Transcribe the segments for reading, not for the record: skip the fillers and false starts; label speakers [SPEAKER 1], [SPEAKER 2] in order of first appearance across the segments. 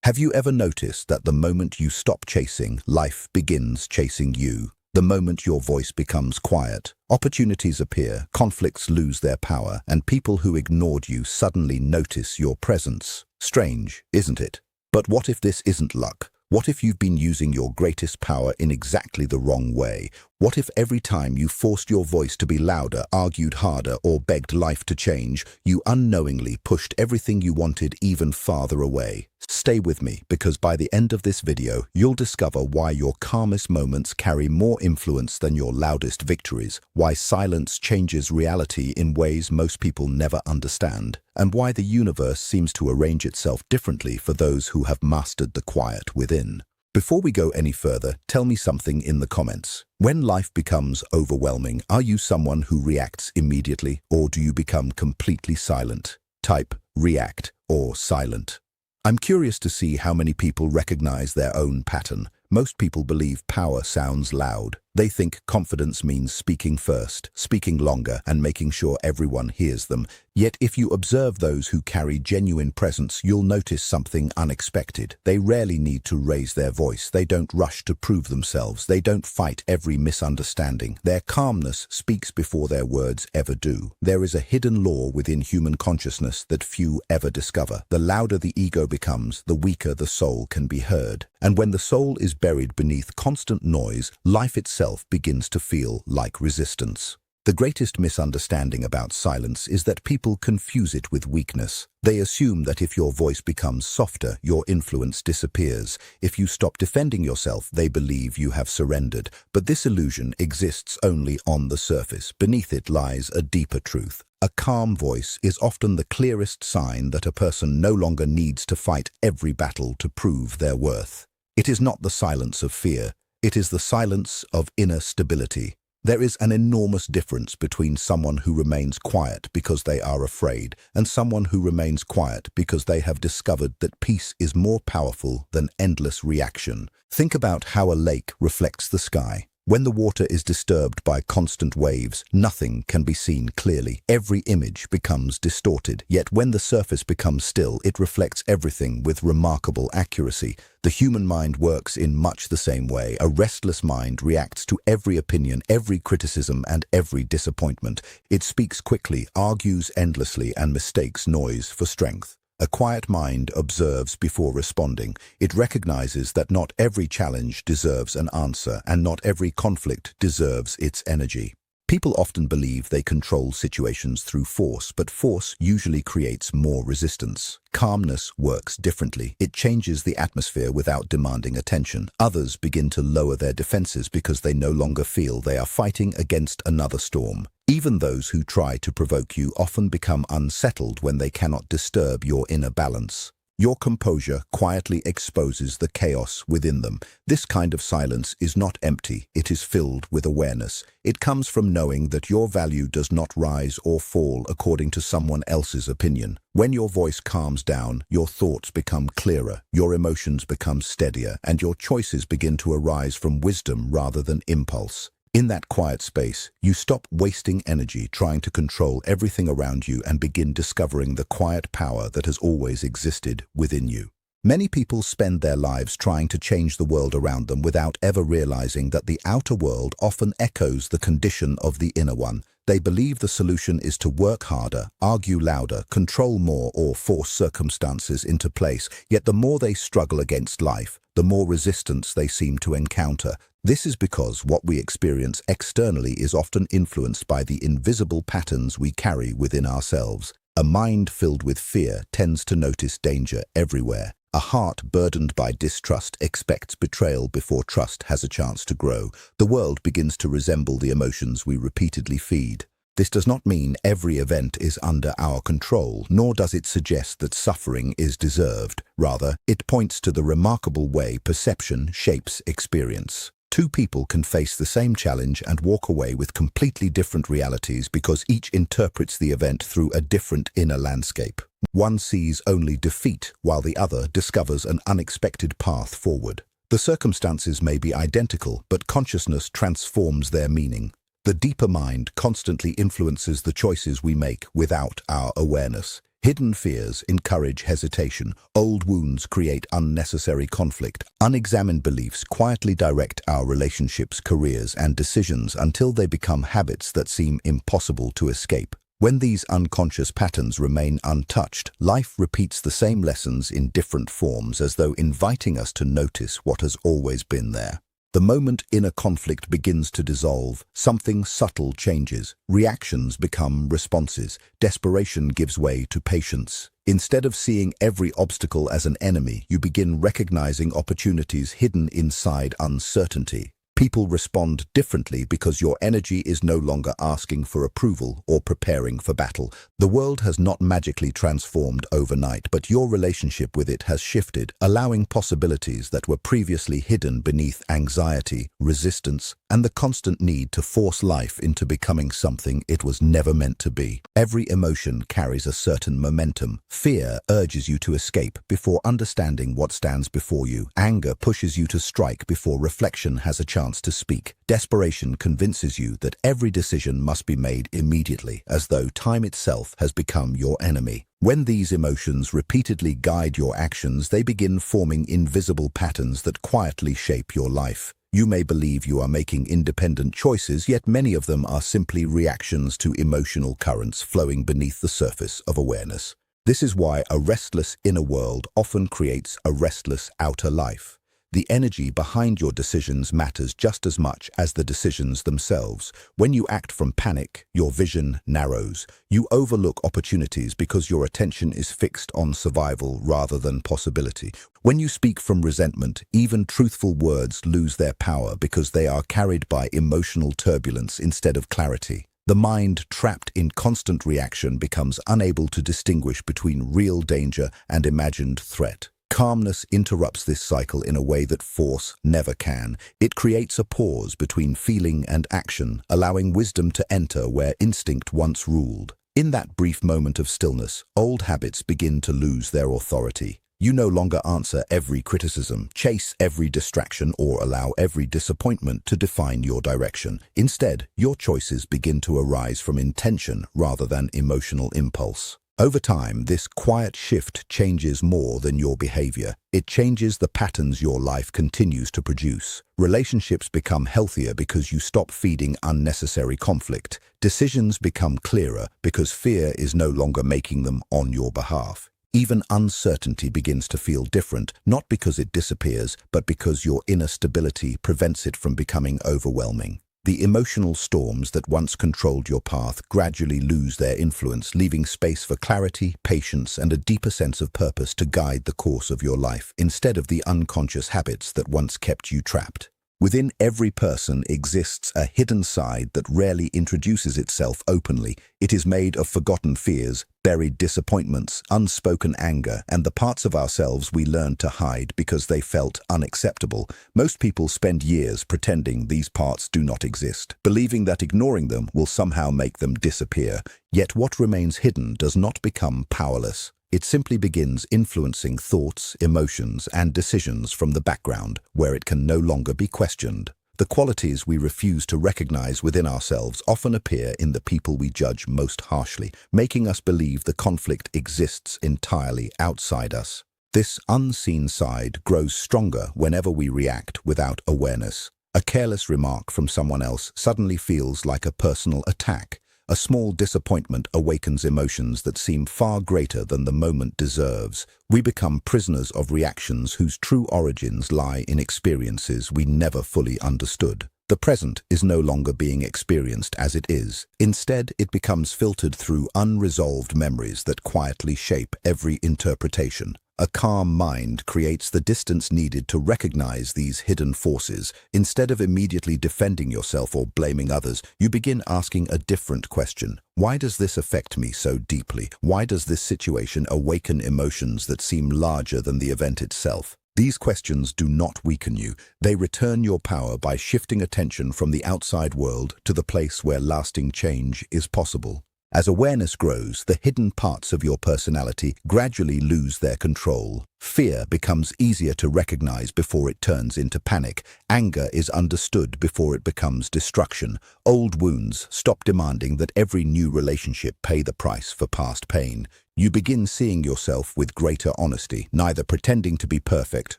[SPEAKER 1] Have you ever noticed that the moment you stop chasing, life begins chasing you? The moment your voice becomes quiet, opportunities appear, conflicts lose their power, and people who ignored you suddenly notice your presence. Strange, isn't it? But what if this isn't luck? What if you've been using your greatest power in exactly the wrong way? What if every time you forced your voice to be louder, argued harder, or begged life to change, you unknowingly pushed everything you wanted even farther away? Stay with me, because by the end of this video, you'll discover why your calmest moments carry more influence than your loudest victories, why silence changes reality in ways most people never understand, and why the universe seems to arrange itself differently for those who have mastered the quiet within. Before we go any further, tell me something in the comments. When life becomes overwhelming, are you someone who reacts immediately, or do you become completely silent? Type react or silent. I'm curious to see how many people recognize their own pattern. Most people believe power sounds loud. They think confidence means speaking first, speaking longer, and making sure everyone hears them. Yet if you observe those who carry genuine presence, you'll notice something unexpected. They rarely need to raise their voice. They don't rush to prove themselves. They don't fight every misunderstanding. Their calmness speaks before their words ever do. There is a hidden law within human consciousness that few ever discover. The louder the ego becomes, the weaker the soul can be heard. And when the soul is buried beneath constant noise, life itself begins to feel like resistance. The greatest misunderstanding about silence is that people confuse it with weakness. They assume that if your voice becomes softer, your influence disappears. If you stop defending yourself, they believe you have surrendered. But this illusion exists only on the surface. Beneath it lies a deeper truth. A calm voice is often the clearest sign that a person no longer needs to fight every battle to prove their worth. It is not the silence of fear. It is the silence of inner stability. There is an enormous difference between someone who remains quiet because they are afraid and someone who remains quiet because they have discovered that peace is more powerful than endless reaction. Think about how a lake reflects the sky. When the water is disturbed by constant waves, nothing can be seen clearly. Every image becomes distorted. Yet when the surface becomes still, it reflects everything with remarkable accuracy. The human mind works in much the same way. A restless mind reacts to every opinion, every criticism, and every disappointment. It speaks quickly, argues endlessly, and mistakes noise for strength. A quiet mind observes before responding. It recognizes that not every challenge deserves an answer, and not every conflict deserves its energy. People often believe they control situations through force, but force usually creates more resistance. Calmness works differently. It changes the atmosphere without demanding attention. Others begin to lower their defenses because they no longer feel they are fighting against another storm. Even those who try to provoke you often become unsettled when they cannot disturb your inner balance. Your composure quietly exposes the chaos within them. This kind of silence is not empty, it is filled with awareness. It comes from knowing that your value does not rise or fall according to someone else's opinion. When your voice calms down, your thoughts become clearer, your emotions become steadier, and your choices begin to arise from wisdom rather than impulse. In that quiet space, you stop wasting energy trying to control everything around you and begin discovering the quiet power that has always existed within you. Many people spend their lives trying to change the world around them without ever realizing that the outer world often echoes the condition of the inner one. They believe the solution is to work harder, argue louder, control more, or force circumstances into place. Yet the more they struggle against life, the more resistance they seem to encounter. This is because what we experience externally is often influenced by the invisible patterns we carry within ourselves. A mind filled with fear tends to notice danger everywhere. A heart burdened by distrust expects betrayal before trust has a chance to grow. The world begins to resemble the emotions we repeatedly feed. This does not mean every event is under our control, nor does it suggest that suffering is deserved. Rather, it points to the remarkable way perception shapes experience. Two people can face the same challenge and walk away with completely different realities because each interprets the event through a different inner landscape. One sees only defeat, while the other discovers an unexpected path forward. The circumstances may be identical, but consciousness transforms their meaning. The deeper mind constantly influences the choices we make without our awareness. Hidden fears encourage hesitation. Old wounds create unnecessary conflict. Unexamined beliefs quietly direct our relationships, careers, and decisions until they become habits that seem impossible to escape. When these unconscious patterns remain untouched, life repeats the same lessons in different forms, as though inviting us to notice what has always been there. The moment inner conflict begins to dissolve, something subtle changes. Reactions become responses. Desperation gives way to patience. Instead of seeing every obstacle as an enemy, you begin recognizing opportunities hidden inside uncertainty. People respond differently because your energy is no longer asking for approval or preparing for battle. The world has not magically transformed overnight, but your relationship with it has shifted, allowing possibilities that were previously hidden beneath anxiety, resistance, and the constant need to force life into becoming something it was never meant to be. Every emotion carries a certain momentum. Fear urges you to escape before understanding what stands before you. Anger pushes you to strike before reflection has a chance to speak. Desperation convinces you that every decision must be made immediately, as though time itself has become your enemy. When these emotions repeatedly guide your actions, they begin forming invisible patterns that quietly shape your life. You may believe you are making independent choices, yet many of them are simply reactions to emotional currents flowing beneath the surface of awareness. This is why a restless inner world often creates a restless outer life. The energy behind your decisions matters just as much as the decisions themselves. When you act from panic, your vision narrows. You overlook opportunities because your attention is fixed on survival rather than possibility. When you speak from resentment, even truthful words lose their power because they are carried by emotional turbulence instead of clarity. The mind, trapped in constant reaction, becomes unable to distinguish between real danger and imagined threat. Calmness interrupts this cycle in a way that force never can. It creates a pause between feeling and action, allowing wisdom to enter where instinct once ruled. In that brief moment of stillness, old habits begin to lose their authority. You no longer answer every criticism, chase every distraction, or allow every disappointment to define your direction. Instead, your choices begin to arise from intention rather than emotional impulse. Over time, this quiet shift changes more than your behavior. It changes the patterns your life continues to produce. Relationships become healthier because you stop feeding unnecessary conflict. Decisions become clearer because fear is no longer making them on your behalf. Even uncertainty begins to feel different, not because it disappears, but because your inner stability prevents it from becoming overwhelming. The emotional storms that once controlled your path gradually lose their influence, leaving space for clarity, patience, and a deeper sense of purpose to guide the course of your life, instead of the unconscious habits that once kept you trapped. Within every person exists a hidden side that rarely introduces itself openly. It is made of forgotten fears, buried disappointments, unspoken anger, and the parts of ourselves we learned to hide because they felt unacceptable. Most people spend years pretending these parts do not exist, believing that ignoring them will somehow make them disappear. Yet what remains hidden does not become powerless. It simply begins influencing thoughts, emotions, and decisions from the background, where it can no longer be questioned. The qualities we refuse to recognize within ourselves often appear in the people we judge most harshly, making us believe the conflict exists entirely outside us. This unseen side grows stronger whenever we react without awareness. A careless remark from someone else suddenly feels like a personal attack. A small disappointment awakens emotions that seem far greater than the moment deserves. We become prisoners of reactions whose true origins lie in experiences we never fully understood. The present is no longer being experienced as it is. Instead, it becomes filtered through unresolved memories that quietly shape every interpretation. A calm mind creates the distance needed to recognize these hidden forces. Instead of immediately defending yourself or blaming others, you begin asking a different question. Why does this affect me so deeply? Why does this situation awaken emotions that seem larger than the event itself? These questions do not weaken you. They return your power by shifting attention from the outside world to the place where lasting change is possible. As awareness grows, the hidden parts of your personality gradually lose their control. Fear becomes easier to recognize before it turns into panic. Anger is understood before it becomes destruction. Old wounds stop demanding that every new relationship pay the price for past pain. You begin seeing yourself with greater honesty, neither pretending to be perfect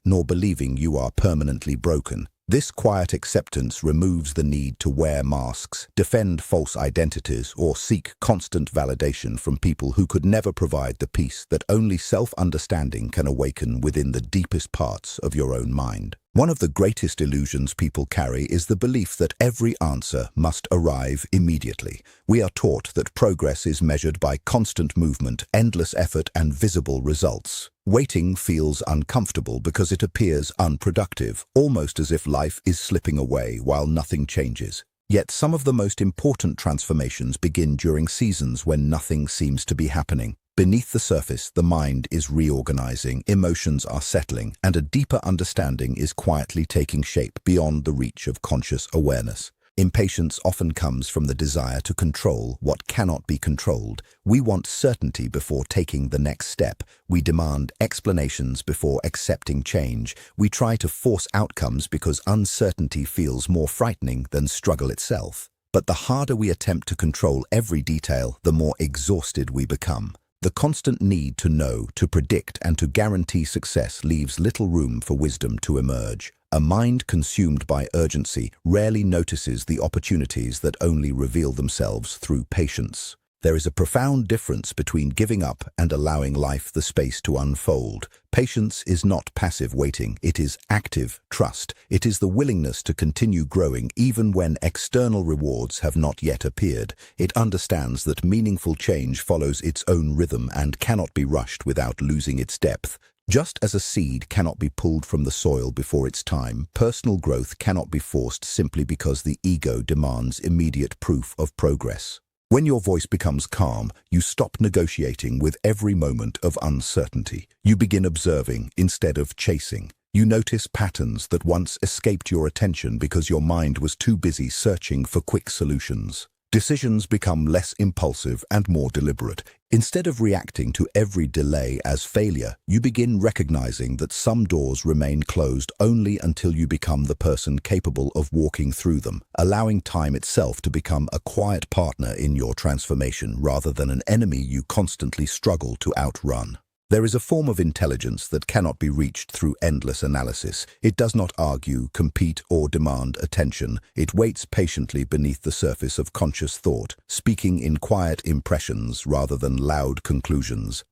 [SPEAKER 1] nor believing you are permanently broken. This quiet acceptance removes the need to wear masks, defend false identities, or seek constant validation from people who could never provide the peace that only self-understanding can awaken within the deepest parts of your own mind. One of the greatest illusions people carry is the belief that every answer must arrive immediately. We are taught that progress is measured by constant movement, endless effort, and visible results. Waiting feels uncomfortable because it appears unproductive, almost as if life is slipping away while nothing changes. Yet some of the most important transformations begin during seasons when nothing seems to be happening. Beneath the surface, the mind is reorganizing, emotions are settling, and a deeper understanding is quietly taking shape beyond the reach of conscious awareness. Impatience often comes from the desire to control what cannot be controlled. We want certainty before taking the next step. We demand explanations before accepting change. We try to force outcomes because uncertainty feels more frightening than struggle itself. But the harder we attempt to control every detail, the more exhausted we become. The constant need to know, to predict, and to guarantee success leaves little room for wisdom to emerge. A mind consumed by urgency rarely notices the opportunities that only reveal themselves through patience. There is a profound difference between giving up and allowing life the space to unfold. Patience is not passive waiting, it is active trust. It is the willingness to continue growing even when external rewards have not yet appeared. It understands that meaningful change follows its own rhythm and cannot be rushed without losing its depth. Just as a seed cannot be pulled from the soil before its time, personal growth cannot be forced simply because the ego demands immediate proof of progress. When your voice becomes calm, you stop negotiating with every moment of uncertainty. You begin observing instead of chasing. You notice patterns that once escaped your attention because your mind was too busy searching for quick solutions. Decisions become less impulsive and more deliberate. Instead of reacting to every delay as failure, you begin recognizing that some doors remain closed only until you become the person capable of walking through them, allowing time itself to become a quiet partner in your transformation rather than an enemy you constantly struggle to outrun. There is a form of intelligence that cannot be reached through endless analysis. It does not argue, compete, or demand attention. It waits patiently beneath the surface of conscious thought, speaking in quiet impressions rather than loud conclusions.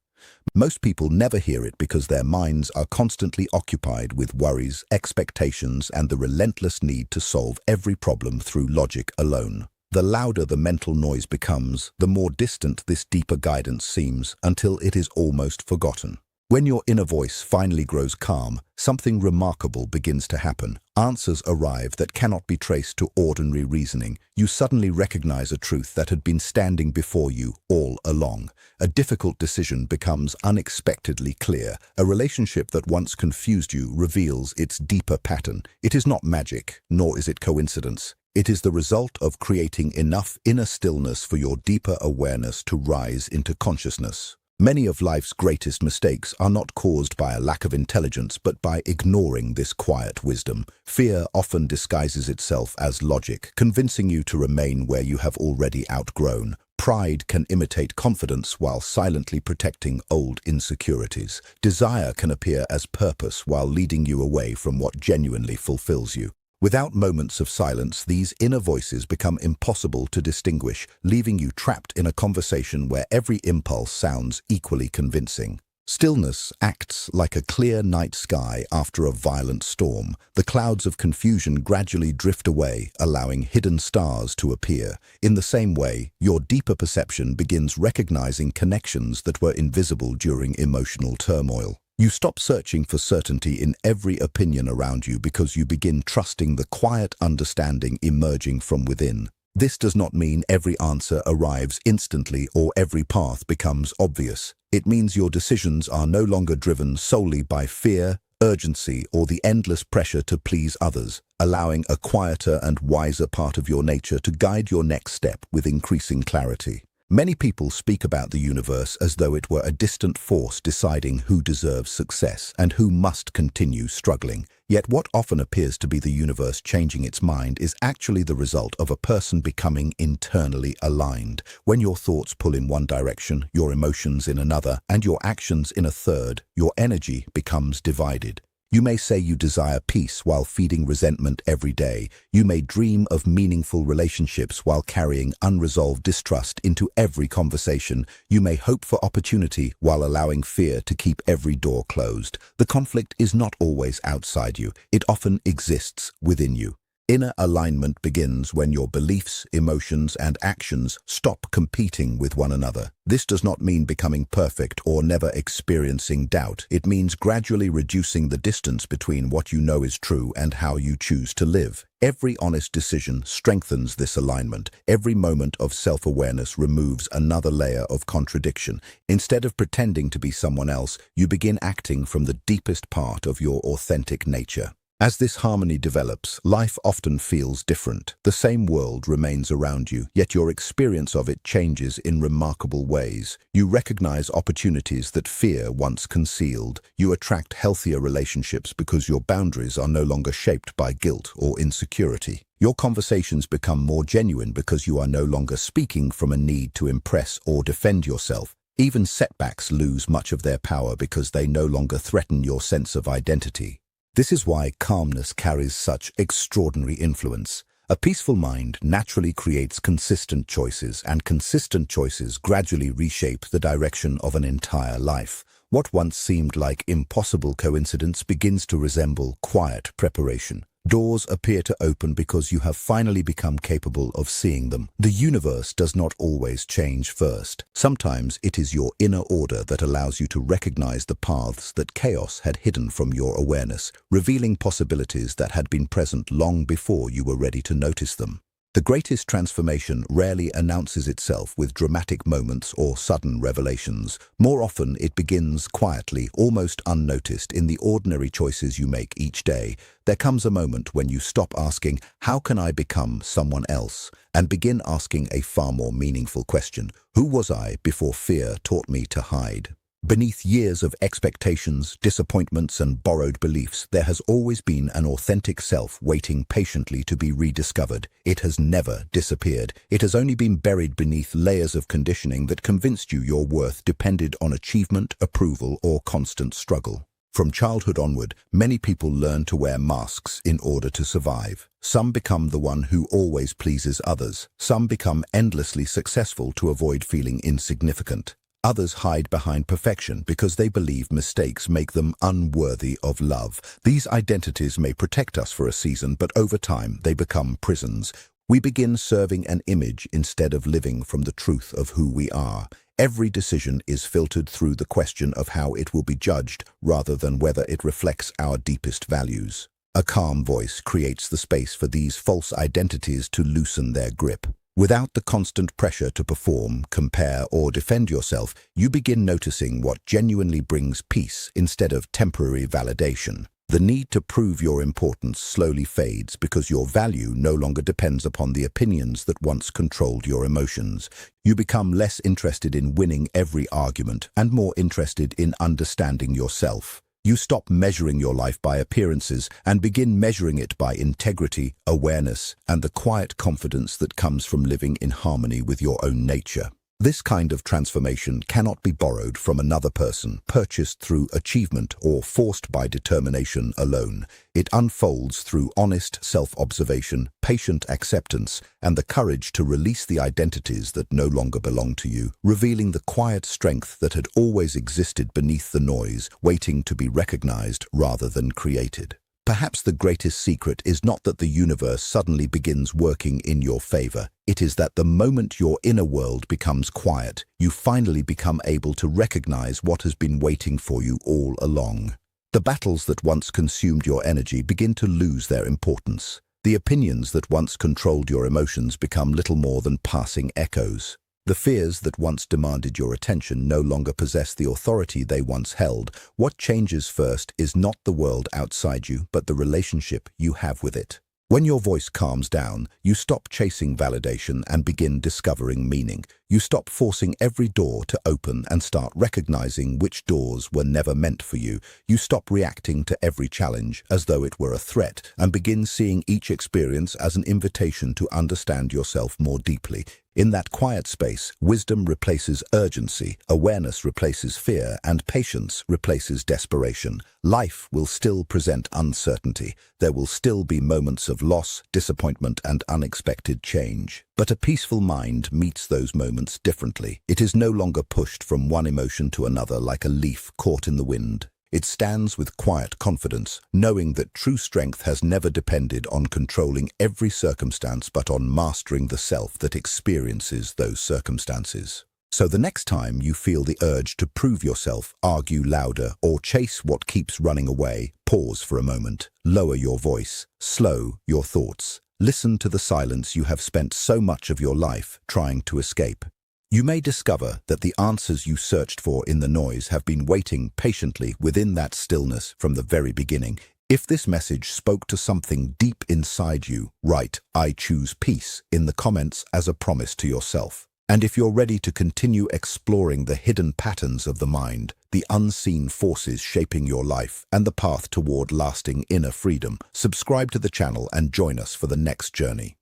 [SPEAKER 1] Most people never hear it because their minds are constantly occupied with worries, expectations, and the relentless need to solve every problem through logic alone. The louder the mental noise becomes, the more distant this deeper guidance seems, until it is almost forgotten. When your inner voice finally grows calm, something remarkable begins to happen. Answers arrive that cannot be traced to ordinary reasoning. You suddenly recognize a truth that had been standing before you all along. A difficult decision becomes unexpectedly clear. A relationship that once confused you reveals its deeper pattern. It is not magic, nor is it coincidence. It is the result of creating enough inner stillness for your deeper awareness to rise into consciousness. Many of life's greatest mistakes are not caused by a lack of intelligence, but by ignoring this quiet wisdom. Fear often disguises itself as logic, convincing you to remain where you have already outgrown. Pride can imitate confidence while silently protecting old insecurities. Desire can appear as purpose while leading you away from what genuinely fulfills you. Without moments of silence, these inner voices become impossible to distinguish, leaving you trapped in a conversation where every impulse sounds equally convincing. Stillness acts like a clear night sky after a violent storm. The clouds of confusion gradually drift away, allowing hidden stars to appear. In the same way, your deeper perception begins recognizing connections that were invisible during emotional turmoil. You stop searching for certainty in every opinion around you because you begin trusting the quiet understanding emerging from within. This does not mean every answer arrives instantly or every path becomes obvious. It means your decisions are no longer driven solely by fear, urgency, or the endless pressure to please others, allowing a quieter and wiser part of your nature to guide your next step with increasing clarity. Many people speak about the universe as though it were a distant force deciding who deserves success and who must continue struggling. Yet what often appears to be the universe changing its mind is actually the result of a person becoming internally aligned. When your thoughts pull in one direction, your emotions in another, and your actions in a third, your energy becomes divided. You may say you desire peace while feeding resentment every day. You may dream of meaningful relationships while carrying unresolved distrust into every conversation. You may hope for opportunity while allowing fear to keep every door closed. The conflict is not always outside you. It often exists within you. Inner alignment begins when your beliefs, emotions, and actions stop competing with one another. This does not mean becoming perfect or never experiencing doubt. It means gradually reducing the distance between what you know is true and how you choose to live. Every honest decision strengthens this alignment. Every moment of self-awareness removes another layer of contradiction. Instead of pretending to be someone else, you begin acting from the deepest part of your authentic nature. As this harmony develops, life often feels different. The same world remains around you, yet your experience of it changes in remarkable ways. You recognize opportunities that fear once concealed. You attract healthier relationships because your boundaries are no longer shaped by guilt or insecurity. Your conversations become more genuine because you are no longer speaking from a need to impress or defend yourself. Even setbacks lose much of their power because they no longer threaten your sense of identity. This is why calmness carries such extraordinary influence. A peaceful mind naturally creates consistent choices, and consistent choices gradually reshape the direction of an entire life. What once seemed like impossible coincidence begins to resemble quiet preparation. Doors appear to open because you have finally become capable of seeing them. The universe does not always change first. Sometimes it is your inner order that allows you to recognize the paths that chaos had hidden from your awareness, revealing possibilities that had been present long before you were ready to notice them. The greatest transformation rarely announces itself with dramatic moments or sudden revelations. More often, it begins quietly, almost unnoticed, in the ordinary choices you make each day. There comes a moment when you stop asking, "How can I become someone else?" and begin asking a far more meaningful question: "Who was I before fear taught me to hide?" Beneath years of expectations, disappointments, and borrowed beliefs, there has always been an authentic self waiting patiently to be rediscovered. It has never disappeared. It has only been buried beneath layers of conditioning that convinced you your worth depended on achievement, approval, or constant struggle. From childhood onward, many people learn to wear masks in order to survive. Some become the one who always pleases others. Some become endlessly successful to avoid feeling insignificant. Others hide behind perfection because they believe mistakes make them unworthy of love. These identities may protect us for a season, but over time they become prisons. We begin serving an image instead of living from the truth of who we are. Every decision is filtered through the question of how it will be judged rather than whether it reflects our deepest values. A calm voice creates the space for these false identities to loosen their grip. Without the constant pressure to perform, compare, or defend yourself, you begin noticing what genuinely brings peace instead of temporary validation. The need to prove your importance slowly fades because your value no longer depends upon the opinions that once controlled your emotions. You become less interested in winning every argument and more interested in understanding yourself. You stop measuring your life by appearances and begin measuring it by integrity, awareness, and the quiet confidence that comes from living in harmony with your own nature. This kind of transformation cannot be borrowed from another person, purchased through achievement, or forced by determination alone. It unfolds through honest self-observation, patient acceptance, and the courage to release the identities that no longer belong to you, revealing the quiet strength that had always existed beneath the noise, waiting to be recognized rather than created. Perhaps the greatest secret is not that the universe suddenly begins working in your favor. It is that the moment your inner world becomes quiet, you finally become able to recognize what has been waiting for you all along. The battles that once consumed your energy begin to lose their importance. The opinions that once controlled your emotions become little more than passing echoes. The fears that once demanded your attention no longer possess the authority they once held. What changes first is not the world outside you, but the relationship you have with it. When your voice calms down, you stop chasing validation and begin discovering meaning. You stop forcing every door to open and start recognizing which doors were never meant for you. You stop reacting to every challenge as though it were a threat and begin seeing each experience as an invitation to understand yourself more deeply. In that quiet space, wisdom replaces urgency, awareness replaces fear, and patience replaces desperation. Life will still present uncertainty. There will still be moments of loss, disappointment, and unexpected change. But a peaceful mind meets those moments differently. It is no longer pushed from one emotion to another like a leaf caught in the wind. It stands with quiet confidence, knowing that true strength has never depended on controlling every circumstance but on mastering the self that experiences those circumstances. So the next time you feel the urge to prove yourself, argue louder, or chase what keeps running away, pause for a moment, lower your voice, slow your thoughts. Listen to the silence you have spent so much of your life trying to escape. You may discover that the answers you searched for in the noise have been waiting patiently within that stillness from the very beginning. If this message spoke to something deep inside you, write "I choose peace" in the comments as a promise to yourself. And if you're ready to continue exploring the hidden patterns of the mind, the unseen forces shaping your life, and the path toward lasting inner freedom, subscribe to the channel and join us for the next journey.